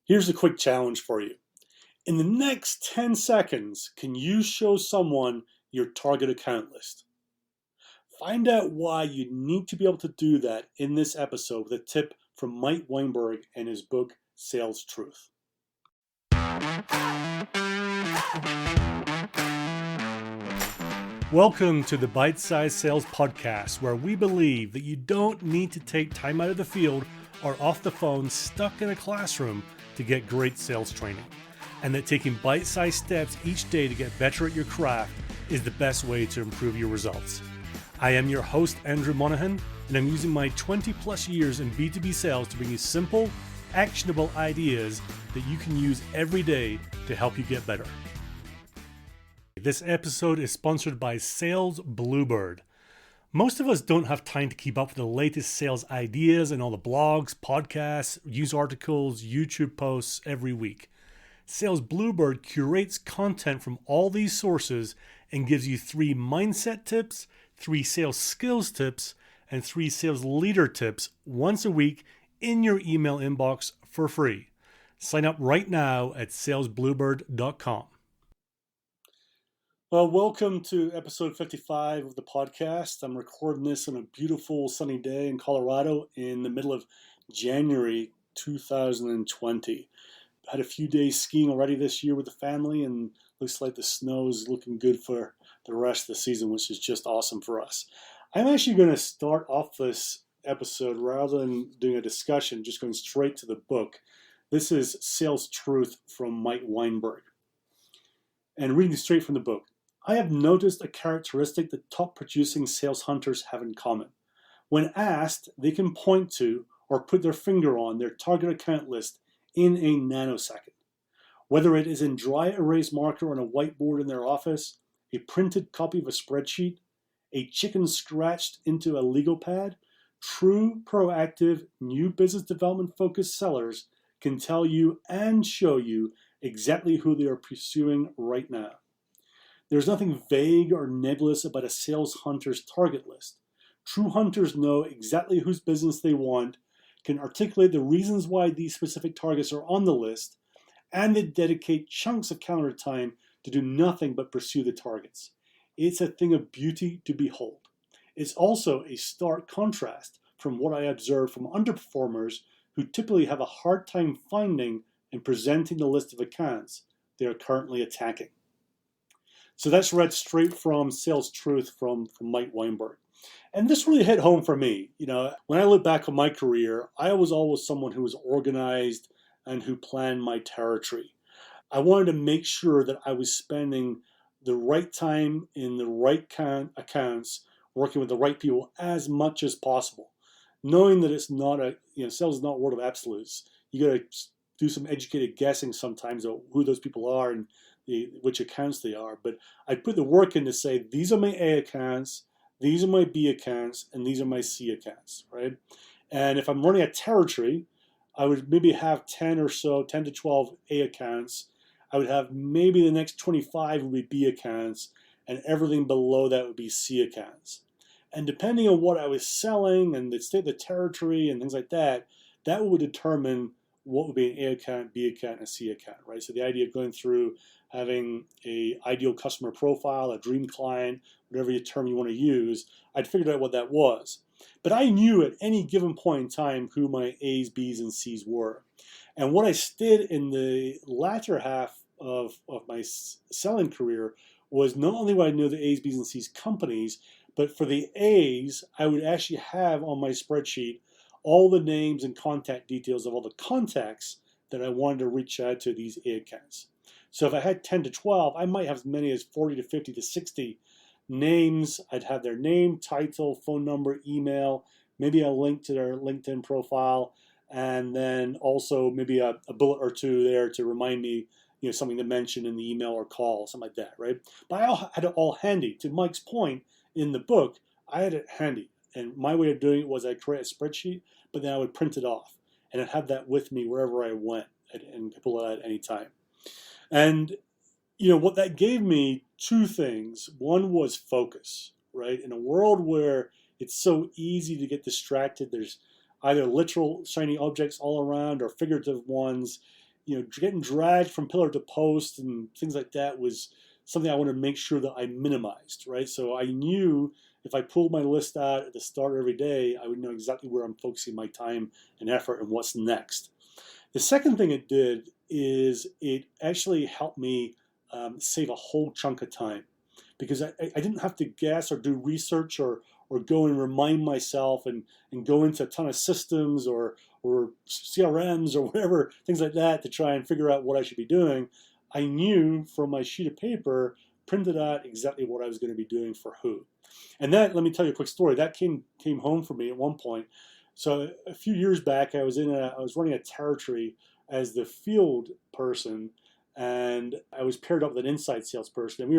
Here's a quick challenge for you. In the next 10 seconds, can you show someone your target account list? Find out why you need to be able to do that in this episode with a tip from Mike Weinberg and his book, Sales Truth. Welcome to the Bite Size Sales Podcast, where we believe that you don't need to take time out of the field or off the phone stuck in a classroom to get great sales training, and that taking bite-sized steps each day to get better at your craft is the best way to improve your results. I am your host, Andrew Monahan, and I'm using my 20 plus years in B2B sales to bring you simple, actionable ideas that you can use every day to help you get better. This episode is sponsored by Sales Bluebird. Most of us don't have time to keep up with the latest sales ideas and all the blogs, podcasts, news articles, YouTube posts every week. Sales Bluebird curates content from all these sources and gives you 3 mindset tips, 3 sales skills tips, and 3 sales leader tips once a week in your email inbox for free. Sign up right now at salesbluebird.com. Well, welcome to episode 55 of the podcast. I'm recording this on a beautiful sunny day in Colorado in the middle of January 2020. Had a few days skiing already this year with the family, and looks like the snow is looking good for the rest of the season, which is just awesome for us. I'm actually going to start off this episode rather than doing a discussion, just going straight to the book. This is Sales Truth from Mike Weinberg. And reading straight from the book. I have noticed a characteristic that top producing sales hunters have in common. When asked, they can point to or put their finger on their target account list in a nanosecond. Whether it is in dry erase marker on a whiteboard in their office, a printed copy of a spreadsheet, a chicken scratched into a legal pad, true, proactive, new business development focused sellers can tell you and show you exactly who they are pursuing right now. There's nothing vague or nebulous about a sales hunter's target list. True hunters know exactly whose business they want, can articulate the reasons why these specific targets are on the list, and they dedicate chunks of calendar time to do nothing but pursue the targets. It's a thing of beauty to behold. It's also a stark contrast from what I observe from underperformers who typically have a hard time finding and presenting the list of accounts they are currently attacking. So that's read straight from Sales Truth from Mike Weinberg. And this really hit home for me. You know, when I look back on my career, I was always someone who was organized and who planned my territory. I wanted to make sure that I was spending the right time in the right accounts, working with the right people as much as possible, knowing that it's not sales is not a world of absolutes. You got to do some educated guessing sometimes of who those people are and which accounts they are. But I put the work in to say, these are my A accounts, these are my B accounts, and these are my C accounts, right? And if I'm running a territory, I would maybe have 10 to 12 A accounts. I would have maybe the next 25 would be B accounts, and everything below that would be C accounts. And depending on what I was selling and the state of the territory and things like that, that would determine what would be an A account, B account, and a C account, right? So the idea of going through having a ideal customer profile, a dream client, whatever term you want to use, I'd figured out what that was. But I knew at any given point in time who my A's, B's, and C's were. And what I did in the latter half of my selling career was not only would I know the A's, B's, and C's companies, but for the A's, I would actually have on my spreadsheet all the names and contact details of all the contacts that I wanted to reach out to these A accounts. So if I had 10 to 12, I might have as many as 40 to 50 to 60 names. I'd have their name, title, phone number, email, maybe a link to their LinkedIn profile, and then also maybe a bullet or two there to remind me, something to mention in the email or call, something like that, right? But I had it all handy. To Mike's point in the book, I had it handy. And my way of doing it was I'd create a spreadsheet, but then I would print it off. And I'd have that with me wherever I went and pull it out at any time. And, what that gave me 2 things. One was focus, right? In a world where it's so easy to get distracted, there's either literal shiny objects all around or figurative ones. getting dragged from pillar to post and things like that was something I wanted to make sure that I minimized, right? So I knew if I pulled my list out at the start of every day, I would know exactly where I'm focusing my time and effort and what's next. The second thing it did is it actually helped me save a whole chunk of time, because I didn't have to guess or do research or go and remind myself and go into a ton of systems or CRMs or whatever, things like that, to try and figure out what I should be doing. I knew from my sheet of paper, printed out exactly what I was going to be doing for who. And that, let me tell you a quick story. That came home for me at one point. So a few years back, I was running a territory as the field person, and I was paired up with an inside salesperson. And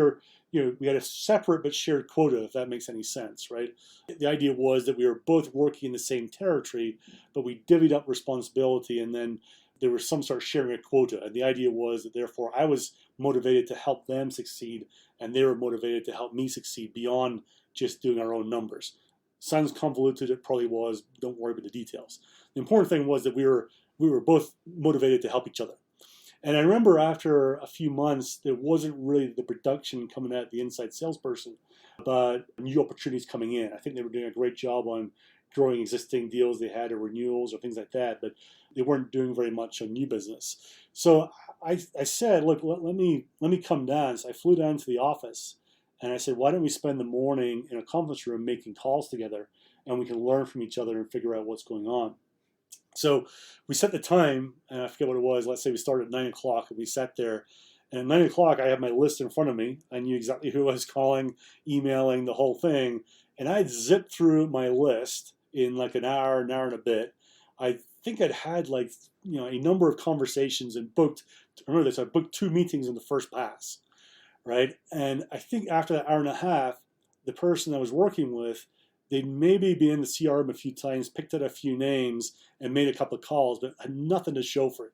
we had a separate but shared quota, if that makes any sense, right? The idea was that we were both working in the same territory, but we divvied up responsibility, and then there was some sort of sharing a quota. And the idea was that therefore I was motivated to help them succeed, and they were motivated to help me succeed beyond just doing our own numbers. Sounds convoluted, it probably was. Don't worry about the details. The important thing was that we were both motivated to help each other. And I remember after a few months, there wasn't really the production coming out of the inside salesperson, but new opportunities coming in. I think they were doing a great job on growing existing deals they had or renewals or things like that, but they weren't doing very much on new business. So I said, look, let me come down. So I flew down to the office, and I said, why don't we spend the morning in a conference room making calls together, and we can learn from each other and figure out what's going on. So we set the time, and I forget what it was. Let's say we started at 9 o'clock, and we sat there. And at 9 o'clock, I had my list in front of me. I knew exactly who I was calling, emailing, the whole thing. And I'd zipped through my list in like an hour and a bit. I think I'd had a number of conversations and booked 2 meetings in the first pass, right? And I think after that hour and a half, the person I was working with, they'd maybe been in the CRM a few times, picked out a few names, and made a couple of calls, but had nothing to show for it.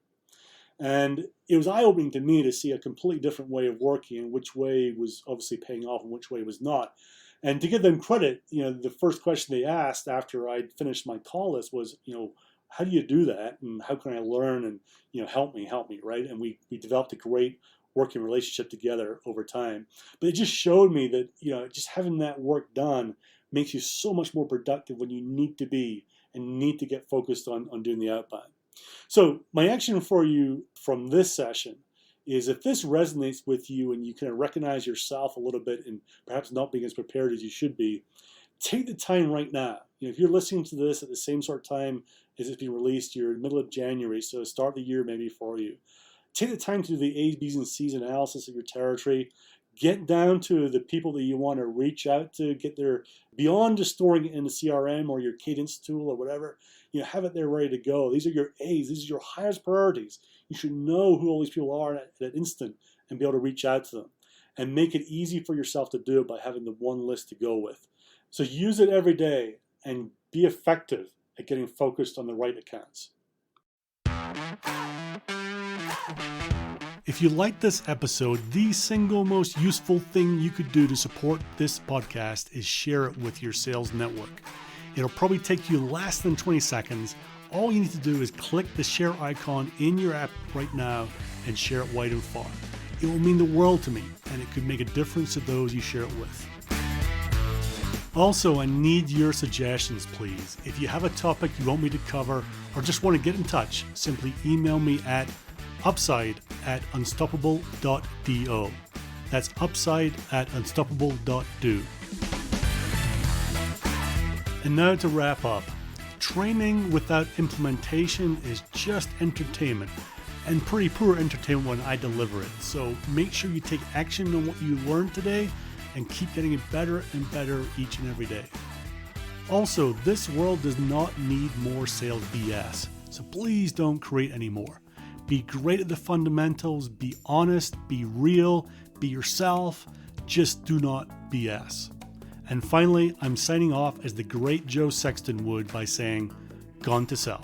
And it was eye-opening to me to see a completely different way of working, and which way was obviously paying off and which way was not. And to give them credit, the first question they asked after I'd finished my call list was, how do you do that? And how can I learn? And, help me, right? And we developed a great working relationship together over time. But it just showed me that, just having that work done makes you so much more productive when you need to be and need to get focused on doing the outbound. So my action for you from this session is, if this resonates with you and you kind of recognize yourself a little bit and perhaps not being as prepared as you should be, take the time right now. If you're listening to this at the same sort of time as it's being released, you're in the middle of January, so start the year maybe for you. Take the time to do the A's, B's, and C's analysis of your territory. Get down to the people that you want to reach out to, get there beyond just storing it in the CRM or your cadence tool or whatever. Have it there ready to go. These are your A's. These are your highest priorities. You should know who all these people are at that instant and be able to reach out to them. And make it easy for yourself to do it by having the one list to go with. So use it every day and be effective at getting focused on the right accounts. If you liked this episode, the single most useful thing you could do to support this podcast is share it with your sales network. It'll probably take you less than 20 seconds. All you need to do is click the share icon in your app right now and share it wide and far. It will mean the world to me, and it could make a difference to those you share it with. Also, I need your suggestions, please. If you have a topic you want me to cover or just want to get in touch, simply email me at upside@unstoppable.do. That's upside@unstoppable.do. And now to wrap up. Training without implementation is just entertainment, and pretty poor entertainment when I deliver it. So make sure you take action on what you learned today and keep getting it better and better each and every day. Also, this world does not need more sales BS, so please don't create any more. Be great at the fundamentals, be honest, be real, be yourself, just do not BS. And finally, I'm signing off as the great Joe Sexton would by saying, gone to sell.